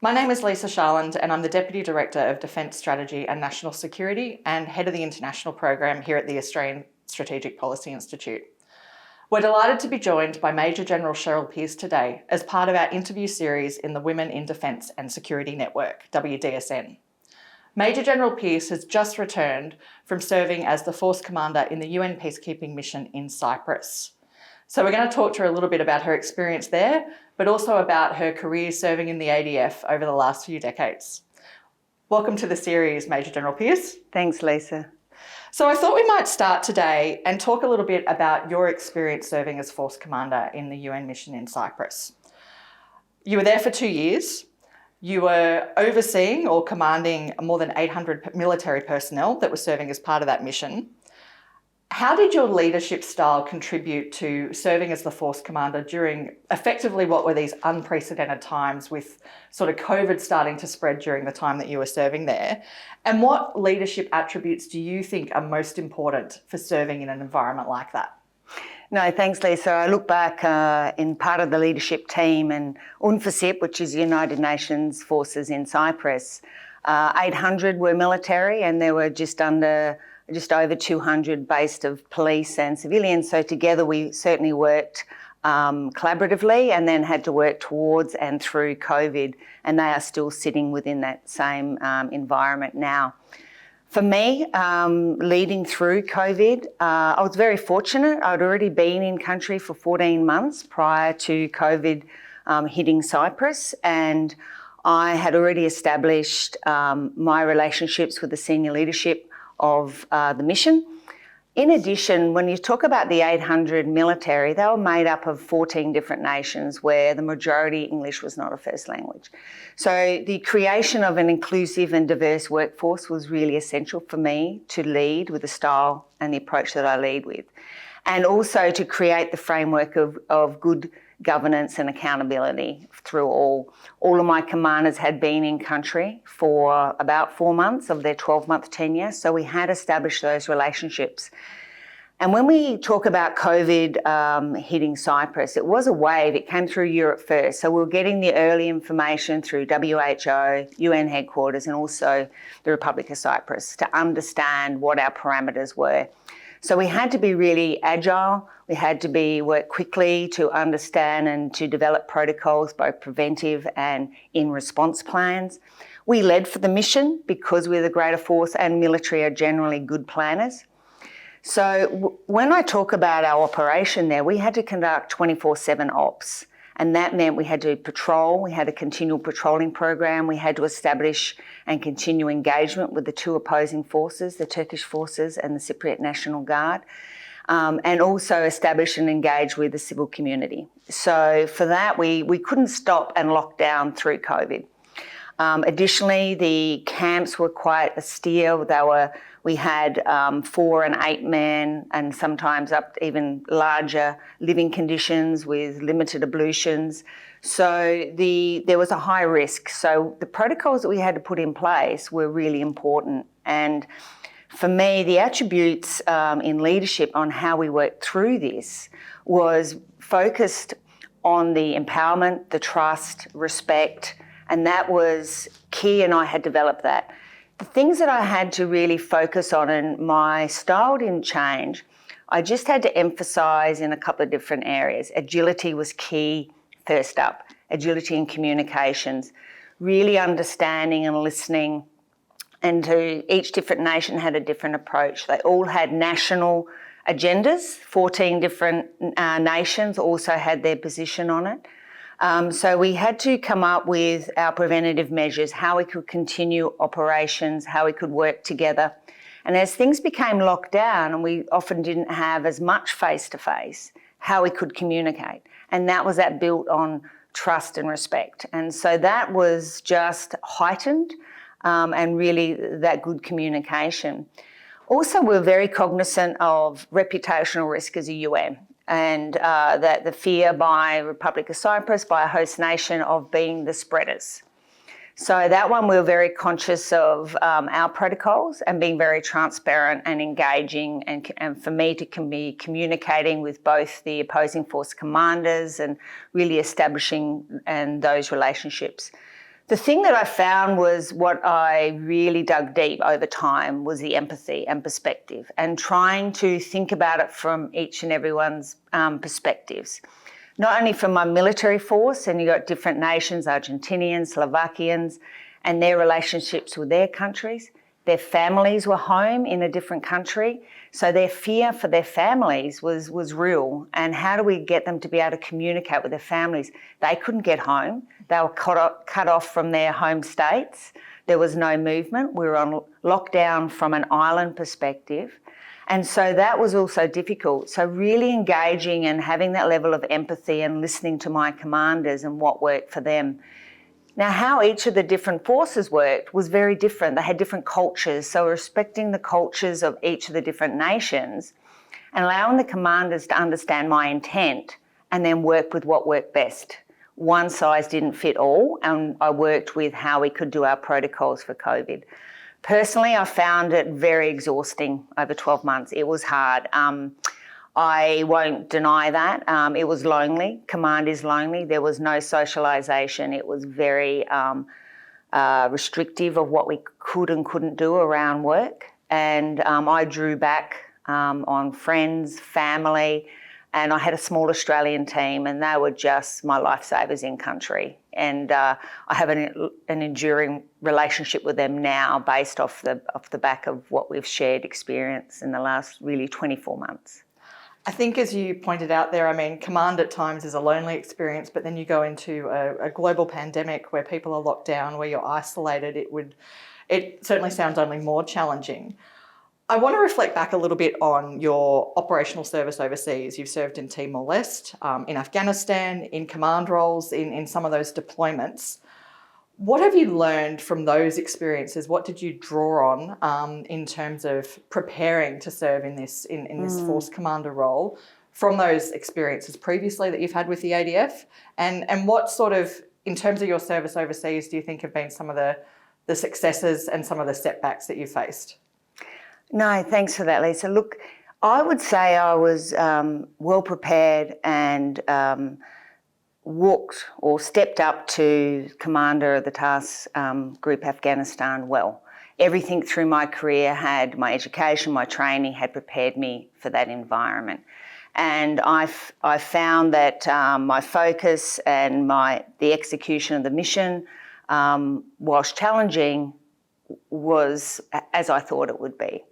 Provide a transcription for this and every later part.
My name is Lisa Sharland and I'm the Deputy Director of Defence Strategy and National Security and Head of the International Program here at the Australian Strategic Policy Institute. We're delighted to be joined by Major General Cheryl Pearce today as part of our interview series in the Women in Defence and Security Network, WDSN. Major General Pearce has just returned from serving as the Force Commander in the UN Peacekeeping Mission in Cyprus. So we're going to talk to her a little bit about her experience there, but also about her career serving in the ADF over the last few decades. Welcome to the series, Major General Pearce. Thanks, Lisa. So I thought we might start today and talk a little bit about your experience serving as Force Commander in the UN mission in Cyprus. You were there for 2 years. You were overseeing or commanding more than 800 military personnel that were serving as part of that mission. How did your leadership style contribute to serving as the Force Commander during effectively what were these unprecedented times with sort of COVID starting to spread during the time that you were serving there? And what leadership attributes do you think are most important for serving in an environment like that? No, thanks, Lisa. I look back in part of the leadership team and UNFICYP, which is United Nations forces in Cyprus. 800 were military and there were just over 200 based of police and civilians. So together we certainly worked collaboratively and then had to work towards and through COVID, and they are still sitting within that same environment now. For me, leading through COVID, I was very fortunate. I'd already been in country for 14 months prior to COVID hitting Cyprus, and I had already established my relationships with the senior leadership of the mission. In addition, when you talk about the 800 military, they were made up of 14 different nations where the majority English was not a first language. So the creation of an inclusive and diverse workforce was really essential for me to lead with the style and the approach that I lead with. And also to create the framework of good governance and accountability through all. All of my commanders had been in country for about 4 months of their 12-month tenure, so we had established those relationships. And when we talk about COVID hitting Cyprus, it was a wave. It came through Europe first, so we were getting the early information through WHO, UN headquarters, and also the Republic of Cyprus to understand what our parameters were. So we had to be really agile. We had to work quickly to understand and to develop protocols, both preventive and in response plans. We led for the mission because we're the greater force and military are generally good planners. So when I talk about our operation there, we had to conduct 24/7 ops. And that meant we had to patrol, we had a continual patrolling program, we had to establish and continue engagement with the two opposing forces, the Turkish forces and the Cypriot National Guard, and also establish and engage with the civil community. So for that, we couldn't stop and lock down through COVID. Additionally, the camps were quite austere. We had 4 and 8 men and sometimes up to even larger living conditions with limited ablutions. So there was a high risk. So the protocols that we had to put in place were really important. And for me, the attributes in leadership on how we worked through this was focused on the empowerment, the trust, respect, and that was key, and I had developed that. The things that I had to really focus on, and my style didn't change, I just had to emphasise in a couple of different areas. Agility was key, first up. Agility in communications, really understanding and listening, and each different nation had a different approach. They all had national agendas, 14 different nations also had their position on it. So we had to come up with our preventative measures, how we could continue operations, how we could work together. And as things became locked down and we often didn't have as much face-to-face, how we could communicate. And that was built on trust and respect. And so that was just heightened and really that good communication. Also, we're very cognizant of reputational risk as a UN. And that the fear by Republic of Cyprus, by a host nation, of being the spreaders. So that one we were very conscious of our protocols and being very transparent and engaging, and for me to be communicating with both the opposing force commanders and really establishing those relationships. The thing that I found was what I really dug deep over time was the empathy and perspective, and trying to think about it from each and everyone's perspectives. Not only from my military force, and you got different nations, Argentinians, Slovakians, and their relationships with their countries. Their families were home in a different country, so their fear for their families was real. And how do we get them to be able to communicate with their families? They couldn't get home. They were cut off from their home states. There was no movement. We were on lockdown from an island perspective. And so that was also difficult. So really engaging and having that level of empathy and listening to my commanders and what worked for them. Now, how each of the different forces worked was very different. They had different cultures, so respecting the cultures of each of the different nations and allowing the commanders to understand my intent and then work with what worked best. One size didn't fit all, and I worked with how we could do our protocols for COVID. Personally, I found it very exhausting over 12 months. It was hard. I won't deny that. It was lonely. Command is lonely. There was no socialisation. It was very restrictive of what we could and couldn't do around work. And I drew back on friends, family, and I had a small Australian team, and they were just my lifesavers in country. And I have an enduring relationship with them now based off the back of what we've shared experience in the last really 24 months. I think, as you pointed out there, I mean, command at times is a lonely experience, but then you go into a global pandemic where people are locked down, where you're isolated, it certainly sounds only more challenging. I want to reflect back a little bit on your operational service overseas. You've served in Timor-Leste, in Afghanistan, in command roles, in some of those deployments. What have you learned from those experiences? What did you draw on in terms of preparing to serve in this force commander role from those experiences previously that you've had with the ADF? And what sort of, in terms of your service overseas, do you think have been some of the successes and some of the setbacks that you faced? No, thanks for that, Lisa. Look, I would say I was well prepared and walked or stepped up to commander of the task group Afghanistan well. Everything through my career had, my education, my training had prepared me for that environment. And I found that my focus and the execution of the mission, whilst challenging, was as I thought it would be.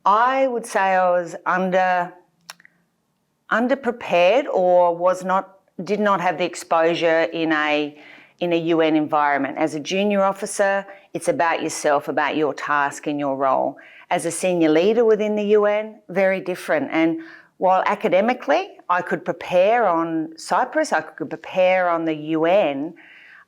I would say I was underprepared or did not have the exposure in a UN environment. As a junior officer, it's about yourself, about your task and your role. As a senior leader within the UN, very different. And while academically I could prepare on Cyprus, I could prepare on the UN,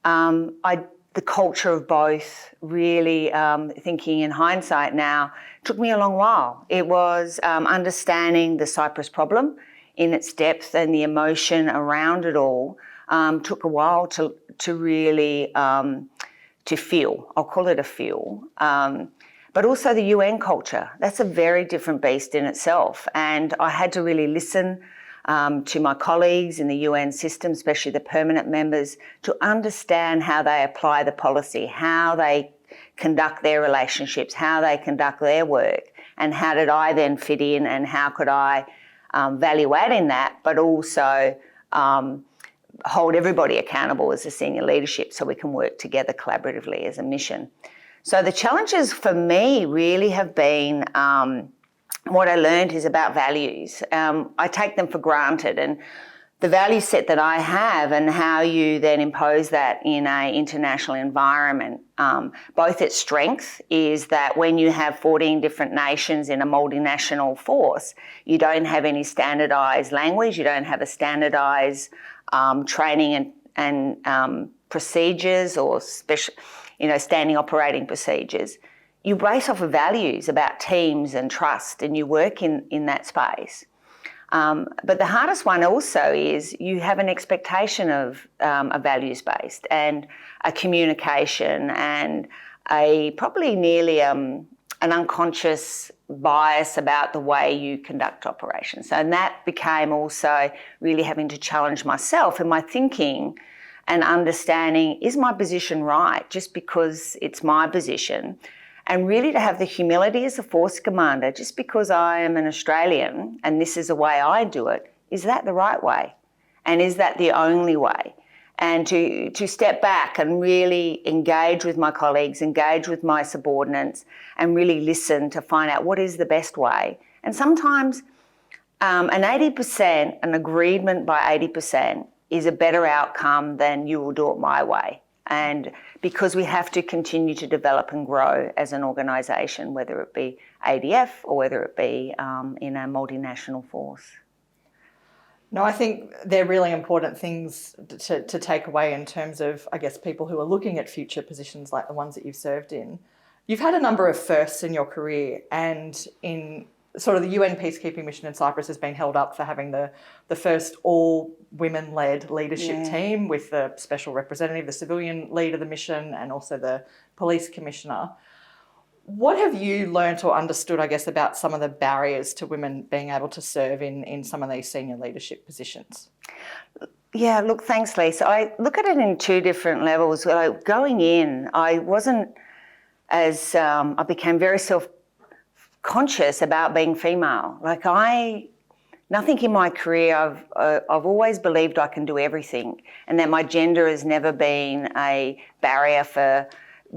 the culture of both really, thinking in hindsight now, took me a long while. It was understanding the Cyprus problem in its depth and the emotion around it all, took a while to really to feel. I'll call it a feel. But also the UN culture. That's a very different beast in itself. And I had to really listen to my colleagues in the UN system, especially the permanent members, to understand how they apply the policy, how they conduct their relationships, how they conduct their work, and how did I then fit in and how could I value add in that, but also hold everybody accountable as a senior leadership so we can work together collaboratively as a mission. So the challenges for me really have been, what I learned is about values. I take them for granted, and the value set that I have and how you then impose that in an international environment, both its strength is that when you have 14 different nations in a multinational force, you don't have any standardised language, you don't have a standardised training and procedures or special, standing operating procedures. You base off of values about teams and trust, and you work in that space. But the hardest one also is you have an expectation of a values-based and a communication and probably nearly an unconscious bias about the way you conduct operations. And that became also really having to challenge myself in my thinking and understanding, is my position right just because it's my position? And really to have the humility as a force commander, just because I am an Australian and this is the way I do it, is that the right way? And is that the only way? And to step back and really engage with my colleagues, engage with my subordinates, and really listen to find out what is the best way. And sometimes an agreement by 80% is a better outcome than you will do it my way. And because we have to continue to develop and grow as an organisation, whether it be ADF or whether it be in a multinational force. No, I think they're really important things to take away in terms of, I guess, people who are looking at future positions like the ones that you've served in. You've had a number of firsts in your career, and in sort of the UN peacekeeping mission in Cyprus has been held up for having the first all-women-led leadership team with the special representative, the civilian lead of the mission, and also the police commissioner. What have you learnt or understood, I guess, about some of the barriers to women being able to serve in some of these senior leadership positions? Yeah, look, thanks, Lisa. I look at it in two different levels. Going in, I wasn't as, I became very self-conscious about being female. Nothing in my career, I've always believed I can do everything, and that my gender has never been a barrier for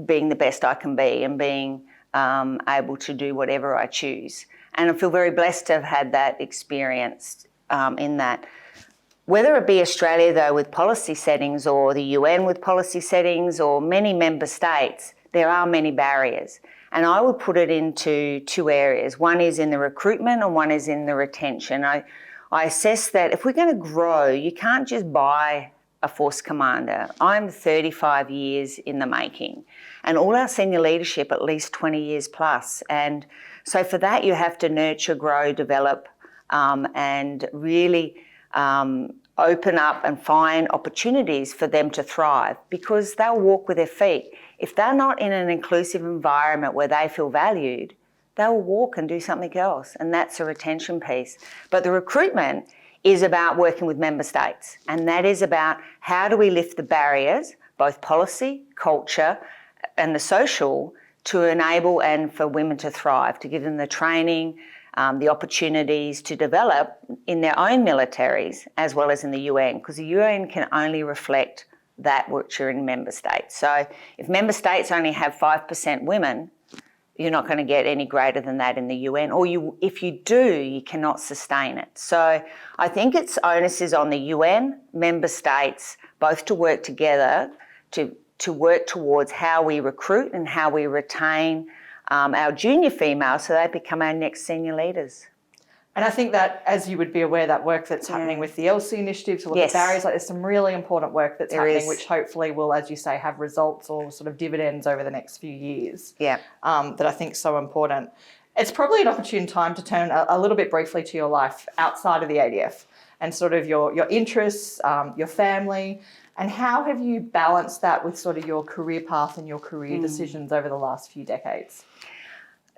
being the best I can be and being able to do whatever I choose. And I feel very blessed to have had that experience in that. Whether it be Australia, though, with policy settings, or the UN with policy settings, or many member states, there are many barriers. And I would put it into two areas. One is in the recruitment and one is in the retention. I assess that if we're going to grow, you can't just buy a force commander. I'm 35 years in the making, and all our senior leadership at least 20 years plus. And so for that, you have to nurture, grow, develop, and really open up and find opportunities for them to thrive, because they'll walk with their feet. If they're not in an inclusive environment where they feel valued, they'll walk and do something else, and that's a retention piece. But the recruitment is about working with member states, and that is about how do we lift the barriers, both policy, culture, and the social, to enable and for women to thrive, to give them the training, the opportunities to develop in their own militaries as well as in the UN, because the UN can only reflect that which are in member states. So if member states only have 5% women, you're not going to get any greater than that in the UN, or if you do, you cannot sustain it. So I think its onus is on the UN, member states, both to work together to work towards how we recruit and how we retain our junior females so they become our next senior leaders. And I think that, as you would be aware, that work that's happening with the ELSI initiative to look at barriers, there's some really important work that's happening, which hopefully will, as you say, have results or sort of dividends over the next few years. That I think is so important. It's probably an opportune time to turn a little bit briefly to your life outside of the ADF and sort of your interests, your family, and how have you balanced that with sort of your career path and your career decisions over the last few decades?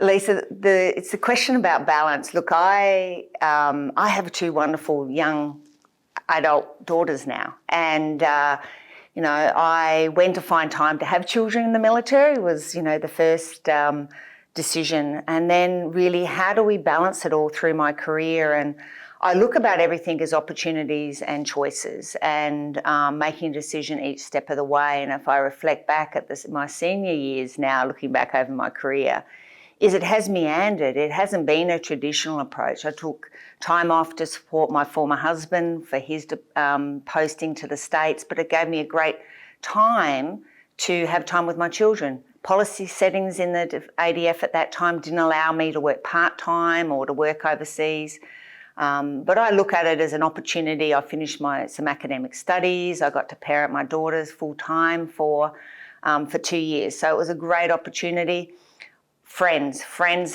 Lisa, it's the question about balance. Look, I have two wonderful young adult daughters now, and I went to find time to have children in the military was the first decision, and then really how do we balance it all through my career. And I look about everything as opportunities and choices, and making a decision each step of the way. And if I reflect back at my senior years now, looking back over my career, is it has meandered. It hasn't been a traditional approach. I took time off to support my former husband for his posting to the States, but it gave me a great time to have time with my children. Policy settings in the ADF at that time didn't allow me to work part-time or to work overseas. But I look at it as an opportunity. I finished some academic studies. I got to parent my daughters full-time for 2 years. So it was a great opportunity. Friends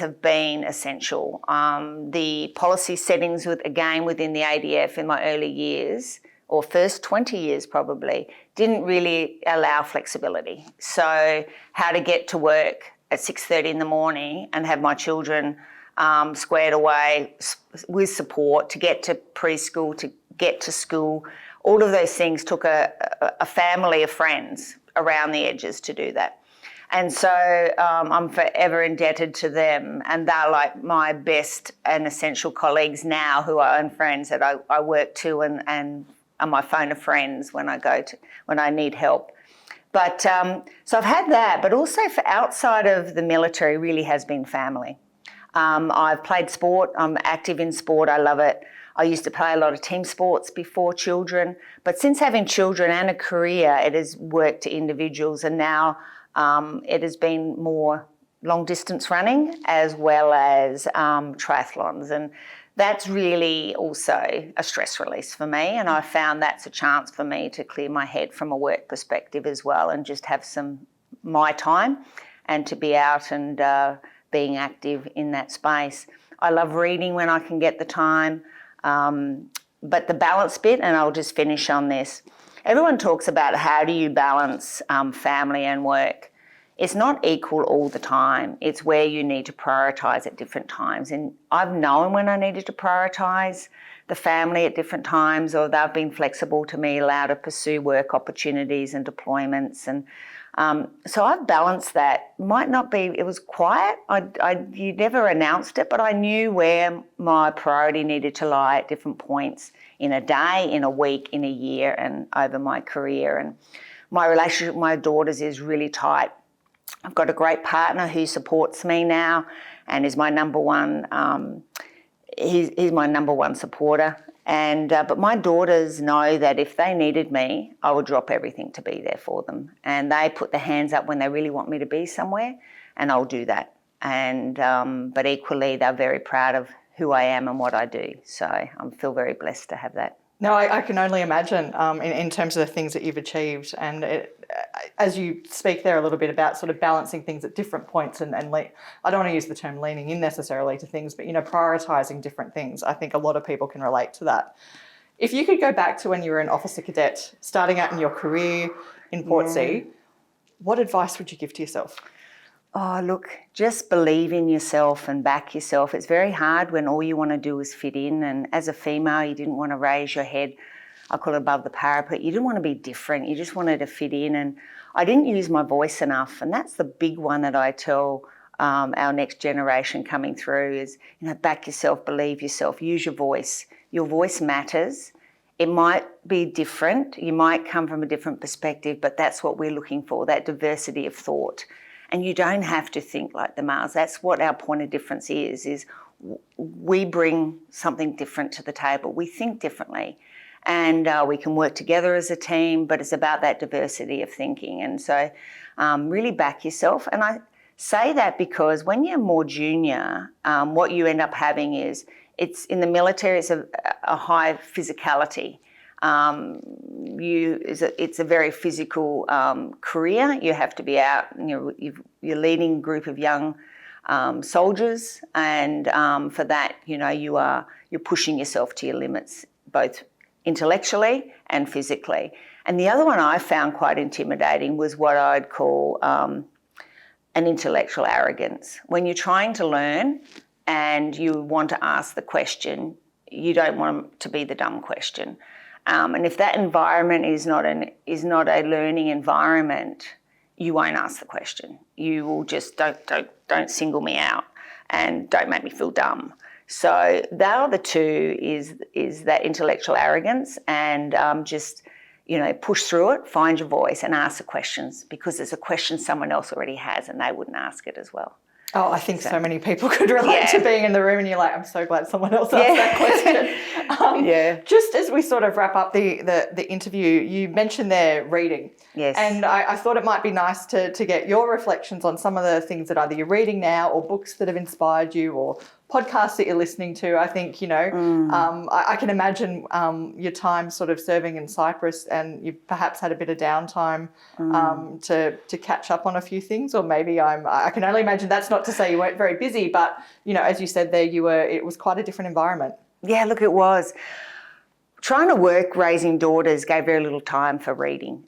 have been essential. The policy settings within the ADF in my early years, or first 20 years probably, didn't really allow flexibility. So how to get to work at 6:30 in the morning and have my children squared away with support to get to preschool, to get to school. All of those things took a family of friends around the edges to do that. And so I'm forever indebted to them, and they're like my best and essential colleagues now, who are own friends that I work to and are my phone of friends when I need help. But so I've had that, but also for outside of the military really has been family. I've played sport. I'm active in sport. I love it. I used to play a lot of team sports before children, but since having children and a career, it has worked to individuals, and now it has been more long distance running as well as triathlons, and that's really also a stress release for me, and I found that's a chance for me to clear my head from a work perspective as well and just have some my time and to be out and being active in that space. I love reading when I can get the time, but the balance bit, and I'll just finish on this. Everyone talks about how do you balance family and work. It's not equal all the time. It's where you need to prioritise at different times. And I've known when I needed to prioritise the family at different times, or they've been flexible to me, allowed to pursue work opportunities and deployments. And so I've balanced that. Might not be, it was quiet. You never announced it, but I knew where my priority needed to lie at different points in a day, in a week, in a year, and over my career. And my relationship with my daughters is really tight. I've got a great partner who supports me now and is my number one, he's my number one supporter. And but my daughters know that if they needed me, I would drop everything to be there for them. And they put their hands up when they really want me to be somewhere, and I'll do that. And but equally, they're very proud of who I am and what I do. So I feel very blessed to have that. No, I can only imagine in terms of the things that you've achieved, and as you speak there a little bit about sort of balancing things at different points, and I don't want to use the term leaning in necessarily to things, but prioritising different things. I think a lot of people can relate to that. If you could go back to when you were an officer cadet, starting out in your career in Portsea, what advice would you give to yourself? Oh, look, just believe in yourself and back yourself. It's very hard when all you want to do is fit in. And as a female, you didn't want to raise your head, I call it above the parapet. You didn't want to be different. You just wanted to fit in. And I didn't use my voice enough. And that's the big one that I tell our next generation coming through is, back yourself, believe yourself, use your voice. Your voice matters. It might be different. You might come from a different perspective, but that's what we're looking for, that diversity of thought. And you don't have to think like the males. That's what our point of difference is we bring something different to the table. We think differently, and we can work together as a team, but it's about that diversity of thinking. And so really back yourself. And I say that because when you're more junior, what you end up having is, it's in the military, it's a high physicality. It's a very physical career. You have to be out, you're leading a group of young soldiers, and for that, you're pushing yourself to your limits, both intellectually and physically. And the other one I found quite intimidating was what I'd call an intellectual arrogance. When you're trying to learn and you want to ask the question, you don't want it to be the dumb question. And if that environment is not a learning environment, you won't ask the question. You will just don't single me out and don't make me feel dumb. So the other two is that intellectual arrogance, and just push through it, find your voice, and ask the questions, because there's a question someone else already has, and they wouldn't ask it as well. Oh, I think so many people could relate to being in the room and you're like, I'm so glad someone else asked that question. Just as we sort of wrap up the interview, you mentioned there reading. Yes. And I thought it might be nice to get your reflections on some of the things that either you're reading now, or books that have inspired you, or podcasts that you're listening to. I think, I can imagine your time sort of serving in Cyprus, and you perhaps had a bit of downtime to catch up on a few things, or maybe I can only imagine that's not to say you weren't very busy, but, as you said there, it was quite a different environment. Yeah, look, it was. trying to work raising daughters gave very little time for reading.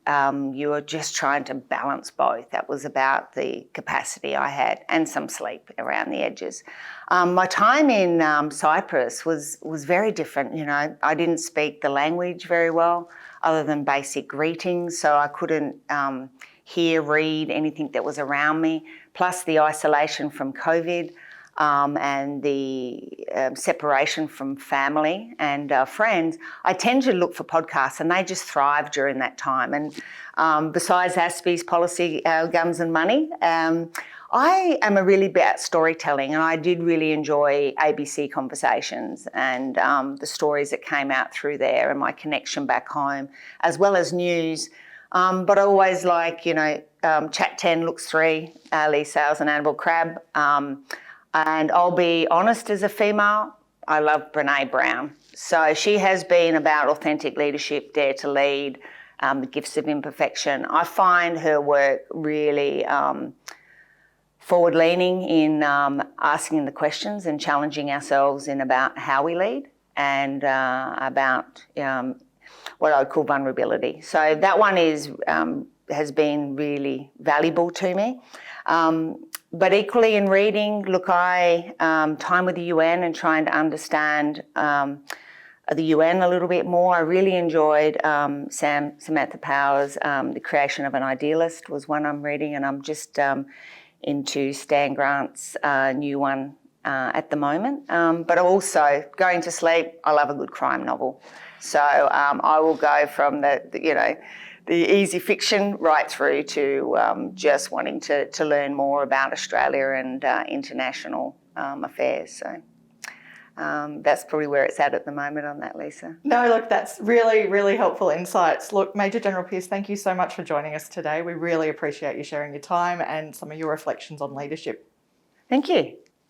You were just trying to balance both. That was about the capacity I had, and some sleep around the edges. My time in Cyprus was very different. You know, I didn't speak the language very well, other than basic greetings, so I couldn't hear, read anything that was around me. Plus the isolation from COVID. And the separation from family and friends, I tend to look for podcasts, and they just thrive during that time. And besides ASPI's policy, guns and money, I am a really bad storytelling, and I did really enjoy ABC Conversations and the stories that came out through there, and my connection back home, as well as news. But I always like, you know, Chat 10, Looks 3, Lee Sales and Annabelle Crabb. And I'll be honest, as a female, I love Brene Brown. So she has been about authentic leadership, dare to lead, the gifts of imperfection. I find her work really forward-leaning in asking the questions and challenging ourselves in about how we lead, and about what I would call vulnerability. So that one has been really valuable to me. But equally in reading, look, time with the UN and trying to understand the UN a little bit more. I really enjoyed Samantha Power's The Creation of an Idealist was one I'm reading, and I'm just into Stan Grant's new one at the moment. But also, going to sleep, I love a good crime novel. So I will go from the easy fiction right through to just wanting to learn more about Australia and international affairs. So that's probably where it's at the moment on that, Lisa. No, look, that's really, really helpful insights. Look, Major General Pearce, thank you so much for joining us today. We really appreciate you sharing your time and some of your reflections on leadership. Thank you.